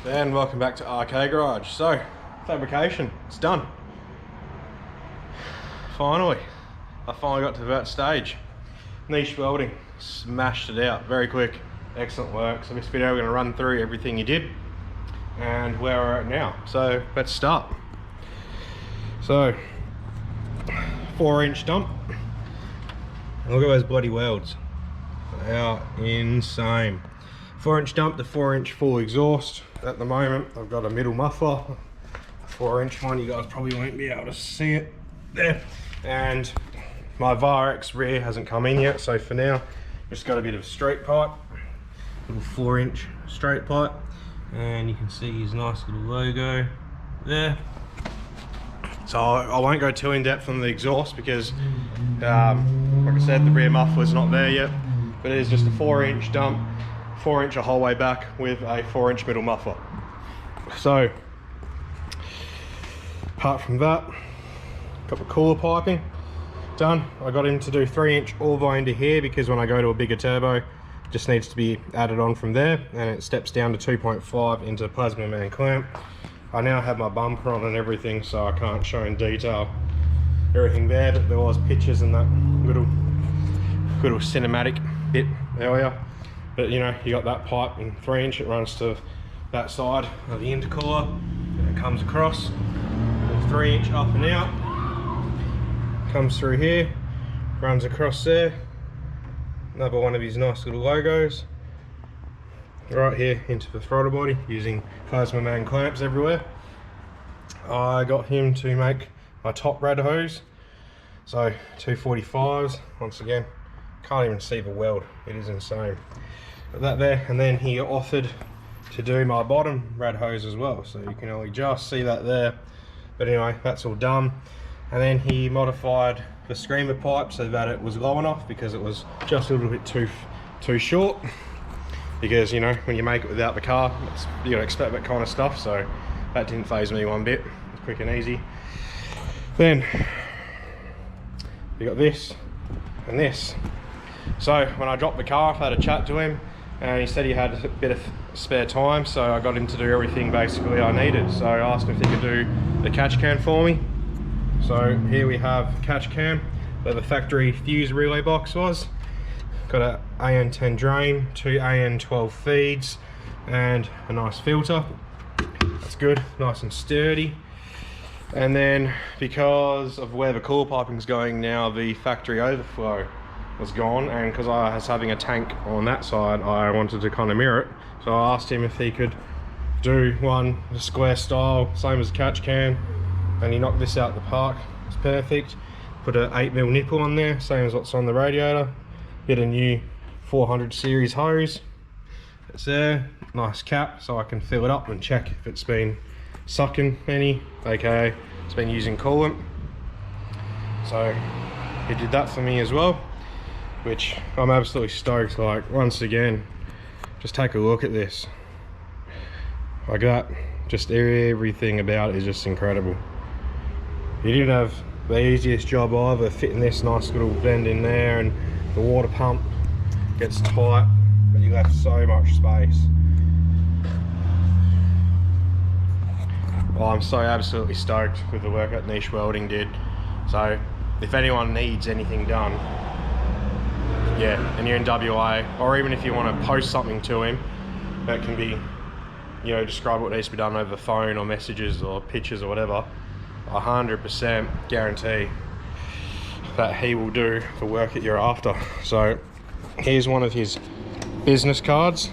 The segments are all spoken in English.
And welcome back to RK Garage. So, fabrication, it's done. Finally, I finally got to that stage. Niche Welding, smashed it out, very quick, excellent work. So this video we're going to run through everything you did and where we're at now. So let's start. So, 4-inch dump. Look at those bloody welds, they are insane. 4-inch dump to 4-inch full exhaust. At the moment I've got a middle muffler, a 4-inch one, you guys probably won't be able to see it there, and my Varex rear hasn't come in yet, so for now just got a bit of straight pipe, little 4-inch straight pipe, and you can see his nice little logo there. So I won't go too in depth on the exhaust because like I said, the rear muffler's not there yet, but it is just a 4-inch dump, 4-inch the whole way back with a 4-inch middle muffler. So apart from that, got the cooler piping done. I got him to do 3-inch all the way into here because when I go to a bigger turbo it just needs to be added on from there, and it steps down to 2.5 into plasma man clamp. I now have my bumper on and everything, so I can't show in detail everything there, but there was pictures in that little cinematic bit earlier. But you know, you got that pipe in 3-inch, it runs to that side of the intercooler, and it comes across, 3-inch up and out, comes through here, runs across there, another one of his nice little logos, right here into the throttle body using plasma man clamps everywhere. I got him to make my top rad hose, so 245s, once again, can't even see the weld, it is insane. Got that there, and then he offered to do my bottom rad hose as well, so you can only just see that there, but anyway, that's all done. And then he modified the screamer pipe so that it was low enough because it was just a little bit too short, because you know, when you make it without the car, you gotta expect that kind of stuff, so that didn't faze me one bit. It's quick and easy. Then you got this and this. So when I dropped the car, I had a chat to him and he said he had a bit of spare time, so I got him to do everything basically I needed. So I asked him if he could do the catch can for me. So here we have catch can where the factory fuse relay box was. Got a AN10 drain, 2 AN12 feeds, and a nice filter. That's good, nice and sturdy. And then because of where the cooler piping is going now, the factory overflow was gone, and because I was having a tank on that side, I wanted to kind of mirror it. So I asked him if he could do one the square style, same as catch can, and he knocked this out the park. It's perfect. Put an 8mm nipple on there, same as what's on the radiator. Get a new 400 series hose. It's there, nice cap, so I can fill it up and check if it's been sucking any, aka it's been using coolant. So he did that for me as well, which I'm absolutely stoked. Like, once again, just take a look at this. Like that, just everything about it is just incredible. He didn't have the easiest job either, fitting this nice little bend in there, and the water pump gets tight, but you left so much space. Well, I'm so absolutely stoked with the work that Niche Welding did. So if anyone needs anything done, yeah, and you're in WA, or even if you want to post something to him that can be, you know, describe what needs to be done over the phone or messages or pictures or whatever, 100% guarantee that he will do the work that you're after. So here's one of his business cards.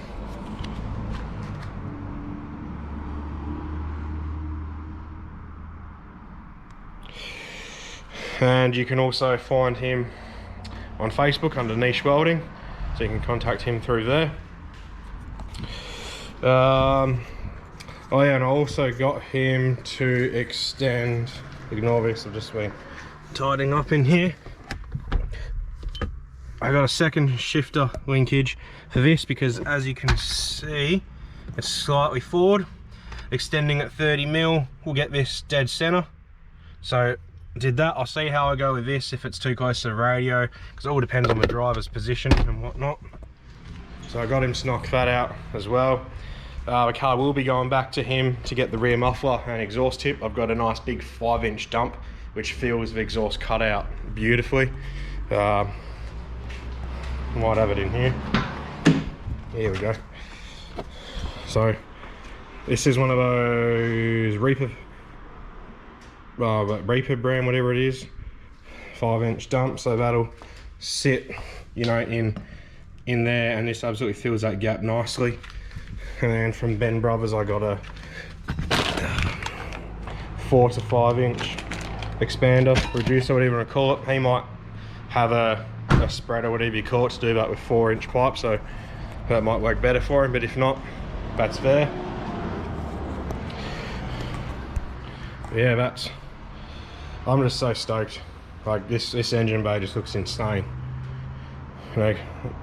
And you can also find him on Facebook under Niche Welding, so you can contact him through there. Oh yeah, and I also got him to extend, ignore this, I've just been tidying up in here. I got a second shifter linkage for this because, as you can see, it's slightly forward. Extending at 30mm will get this dead center. So did that. I'll see how I go with this, if it's too close to the radio, because it all depends on the driver's position and whatnot. So I got him to knock that out as well. The car will be going back to him to get the rear muffler and exhaust tip. I've got a nice big 5-inch dump which fills the exhaust cutout beautifully. Might have it in here. Here we go. So this is one of those Reaper brand, whatever it is, 5-inch dump, so that'll sit, you know, in there, and this absolutely fills that gap nicely. And then from Ben Brothers I got a 4 to 5-inch expander, reducer, whatever you want to call it. He might have a spreader, whatever you call it, to do that with 4-inch pipe, so that might work better for him, but if not, that's fair. Yeah, I'm just so stoked. Like this engine bay just looks insane. You know,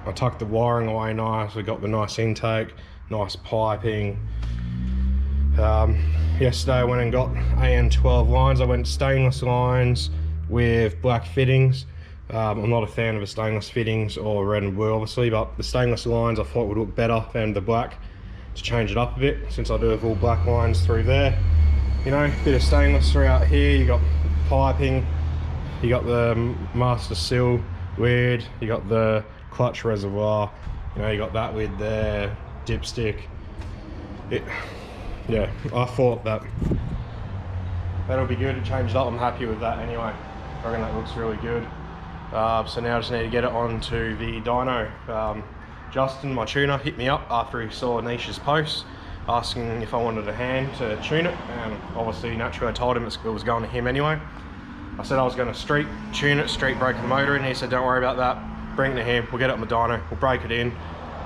I tucked the wiring away nice, we got the nice intake, nice piping. Yesterday I went and got AN12 lines. I went stainless lines with black fittings. I'm not a fan of the stainless fittings or red and blue obviously, but the stainless lines I thought would look better than the black, to change it up a bit, since I do have all black lines through there. You know, bit of stainless throughout here. You got piping, you got the master seal lid, you got the clutch reservoir, you know, you got that lid there, dipstick. Yeah, I thought that'll be good to change it up. I'm happy with that anyway. I reckon that looks really good. So now I just need to get it onto the dyno. Justin, my tuner, hit me up after he saw Niche's post asking if I wanted a hand to tune it, and obviously naturally I told him it was going to him anyway. I said I was going to street tune it, street break the motor in. He said don't worry about that, bring it to him, we'll get it on the dyno, we'll break it in.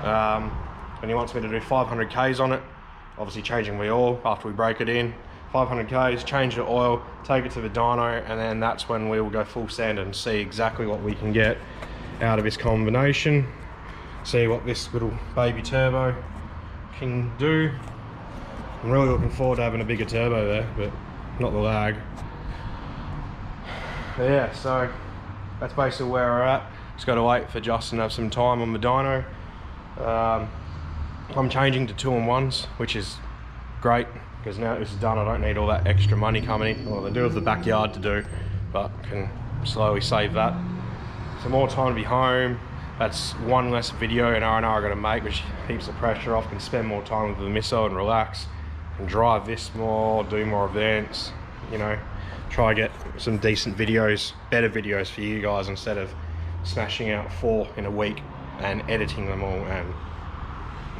And he wants me to do 500 Ks on it, obviously changing the oil after we break it in. 500 Ks, change the oil, take it to the dyno, and then that's when we will go full send and see exactly what we can get out of this combination. See what this little baby turbo can do. I'm really looking forward to having a bigger turbo there, but not the lag. But yeah, so that's basically where we're at. Just got to wait for Justin to have some time on the dyno. I'm changing to 2-in-1s, which is great, because now that this is done I don't need all that extra money coming in. Well, I do have the backyard to do, but can slowly save that. Some more time to be home. That's one less video an hour I got to make, which keeps the pressure off. Can spend more time with the misso and relax, and drive this more, do more events, you know, try to get some decent videos, better videos for you guys, instead of smashing out 4 in a week and editing them all and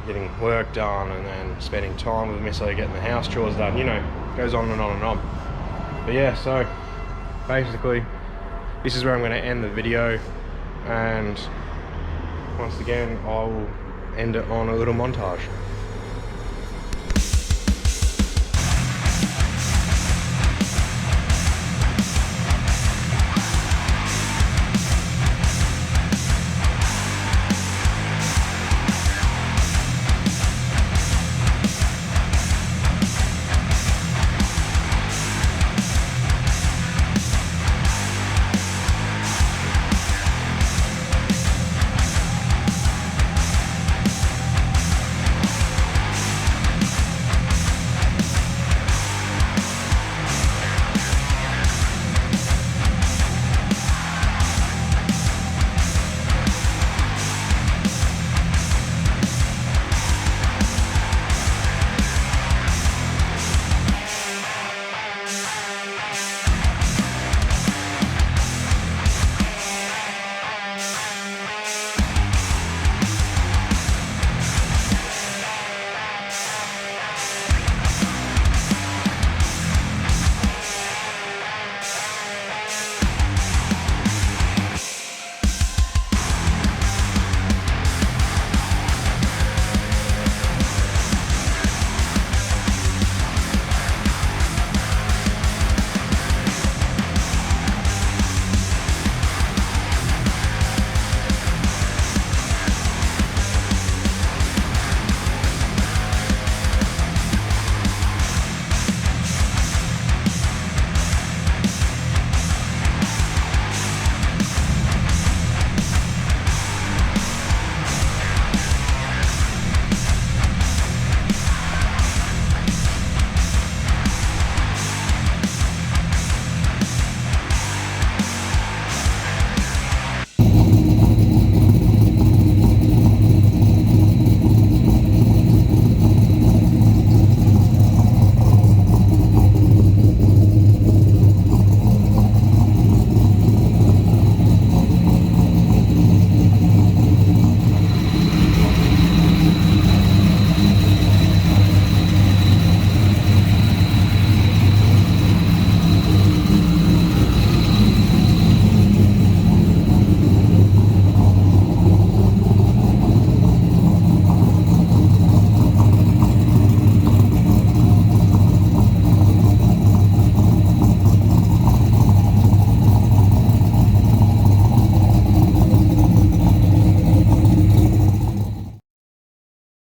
getting work done and then spending time with the misso getting the house chores done, you know, goes on and on and on. But yeah, so basically this is where I'm going to end the video, and once again I'll end it on a little montage.